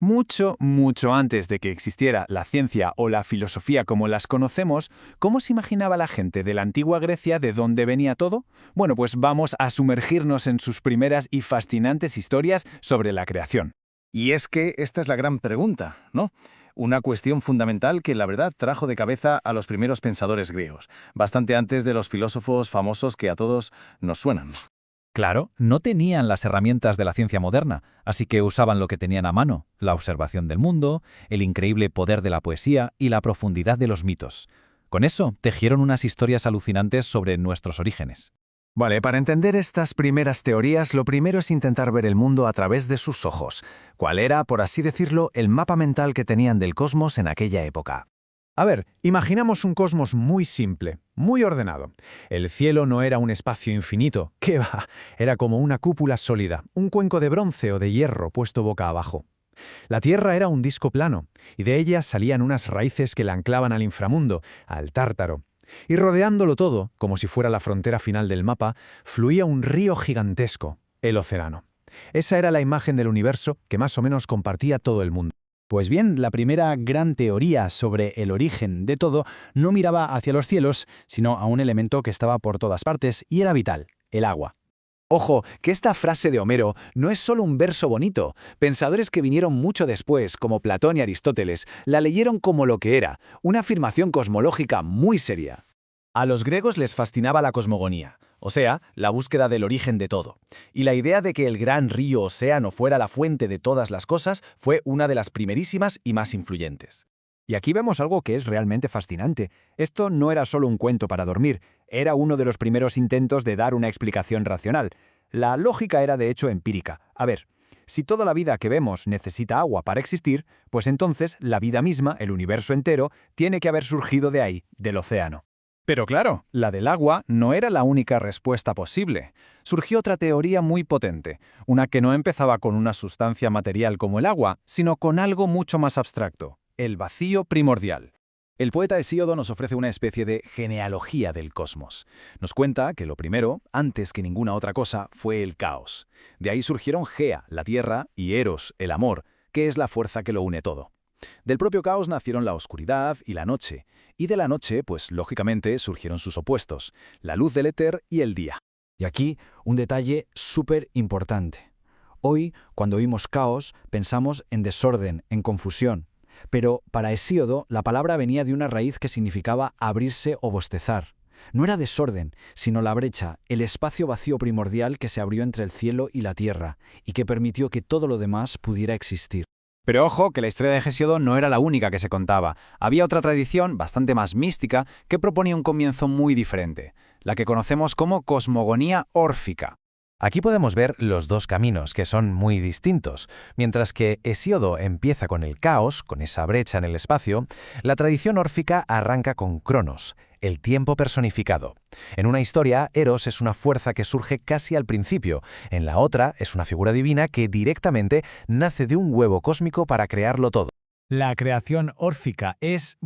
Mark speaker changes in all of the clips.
Speaker 1: Mucho, mucho antes de que existiera la ciencia o la filosofía como las conocemos, ¿cómo se imaginaba la gente de la antigua Grecia de dónde venía todo? Bueno, pues vamos a sumergirnos en sus primeras y fascinantes historias sobre la creación.
Speaker 2: Y es que esta es la gran pregunta, ¿no? Una cuestión fundamental que la verdad trajo de cabeza a los primeros pensadores griegos, bastante antes de los filósofos famosos que a todos nos suenan.
Speaker 3: Claro, no tenían las herramientas de la ciencia moderna, así que usaban lo que tenían a mano, la observación del mundo, el increíble poder de la poesía y la profundidad de los mitos. Con eso, tejieron unas historias alucinantes sobre nuestros orígenes.
Speaker 1: Vale, para entender estas primeras teorías, lo primero es intentar ver el mundo a través de sus ojos. ¿Cuál era, por así decirlo, el mapa mental que tenían del cosmos en aquella época? A ver, imaginamos un cosmos muy simple, muy ordenado. El cielo no era un espacio infinito, ¡qué va! Era como una cúpula sólida, un cuenco de bronce o de hierro puesto boca abajo. La Tierra era un disco plano, y de ella salían unas raíces que la anclaban al inframundo, al Tártaro. Y rodeándolo todo, como si fuera la frontera final del mapa, fluía un río gigantesco, el océano. Esa era la imagen del universo que más o menos compartía todo el mundo.
Speaker 4: Pues bien, la primera gran teoría sobre el origen de todo no miraba hacia los cielos, sino a un elemento que estaba por todas partes y era vital, el agua.
Speaker 1: Ojo, que esta frase de Homero no es solo un verso bonito. Pensadores que vinieron mucho después, como Platón y Aristóteles, la leyeron como lo que era, una afirmación cosmológica muy seria.
Speaker 2: A los griegos les fascinaba la cosmogonía, o sea, la búsqueda del origen de todo. Y la idea de que el gran río océano fuera la fuente de todas las cosas fue una de las primerísimas y más influyentes.
Speaker 5: Y aquí vemos algo que es realmente fascinante. Esto no era solo un cuento para dormir, era uno de los primeros intentos de dar una explicación racional. La lógica era de hecho empírica. A ver, si toda la vida que vemos necesita agua para existir, pues entonces la vida misma, el universo entero, tiene que haber surgido de ahí, del océano.
Speaker 1: Pero claro, la del agua no era la única respuesta posible. Surgió otra teoría muy potente, una que no empezaba con una sustancia material como el agua, sino con algo mucho más abstracto, el vacío primordial.
Speaker 2: El poeta Hesíodo nos ofrece una especie de genealogía del cosmos. Nos cuenta que lo primero, antes que ninguna otra cosa, fue el caos. De ahí surgieron Gea, la tierra, y Eros, el amor, que es la fuerza que lo une todo. Del propio caos nacieron la oscuridad y la noche, y de la noche, pues lógicamente, surgieron sus opuestos, la luz del éter y el día.
Speaker 4: Y aquí un detalle súper importante. Hoy, cuando oímos caos, pensamos en desorden, en confusión. Pero para Hesíodo, la palabra venía de una raíz que significaba abrirse o bostezar. No era desorden, sino la brecha, el espacio vacío primordial que se abrió entre el cielo y la tierra, y que permitió que todo lo demás pudiera existir.
Speaker 1: Pero ojo, que la historia de Hesíodo no era la única que se contaba. Había otra tradición, bastante más mística, que proponía un comienzo muy diferente, la que conocemos como cosmogonía órfica.
Speaker 3: Aquí podemos ver los dos caminos, que son muy distintos. Mientras que Hesíodo empieza con el caos, con esa brecha en el espacio, la tradición órfica arranca con Cronos, el tiempo personificado. En una historia, Eros es una fuerza que surge casi al principio, en la otra es una figura divina que directamente nace de un huevo cósmico para crearlo todo.
Speaker 5: La creación órfica es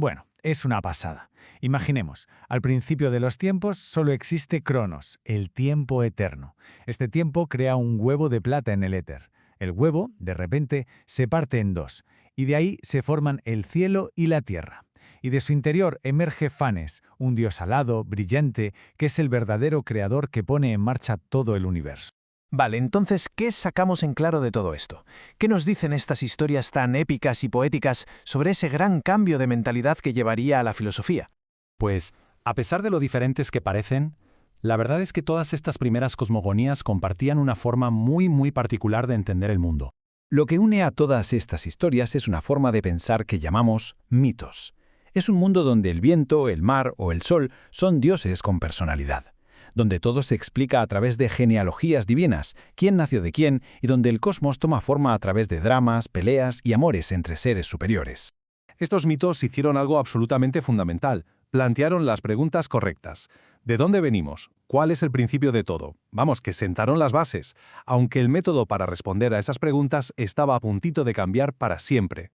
Speaker 5: una pasada. Imaginemos, al principio de los tiempos solo existe Cronos, el tiempo eterno. Este tiempo crea un huevo de plata en el éter. El huevo, de repente, se parte en dos, y de ahí se forman el cielo y la tierra. Y de su interior emerge Fanes, un dios alado, brillante, que es el verdadero creador que pone en marcha todo el universo.
Speaker 6: Vale, entonces, ¿qué sacamos en claro de todo esto? ¿Qué nos dicen estas historias tan épicas y poéticas sobre ese gran cambio de mentalidad que llevaría a la filosofía?
Speaker 3: Pues, a pesar de lo diferentes que parecen, la verdad es que todas estas primeras cosmogonías compartían una forma muy particular de entender el mundo.
Speaker 4: Lo que une a todas estas historias es una forma de pensar que llamamos mitos. Es un mundo donde el viento, el mar o el sol son dioses con personalidad, donde todo se explica a través de genealogías divinas, quién nació de quién, y donde el cosmos toma forma a través de dramas, peleas y amores entre seres superiores.
Speaker 2: Estos mitos hicieron algo absolutamente fundamental. Plantearon las preguntas correctas. ¿De dónde venimos? ¿Cuál es el principio de todo? Vamos, que sentaron las bases, aunque el método para responder a esas preguntas estaba a puntito de cambiar para siempre.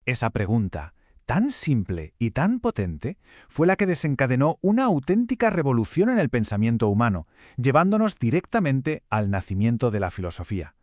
Speaker 1: Esa pregunta, tan simple y tan potente, fue la que desencadenó una auténtica revolución en el pensamiento humano, llevándonos directamente al nacimiento de la filosofía.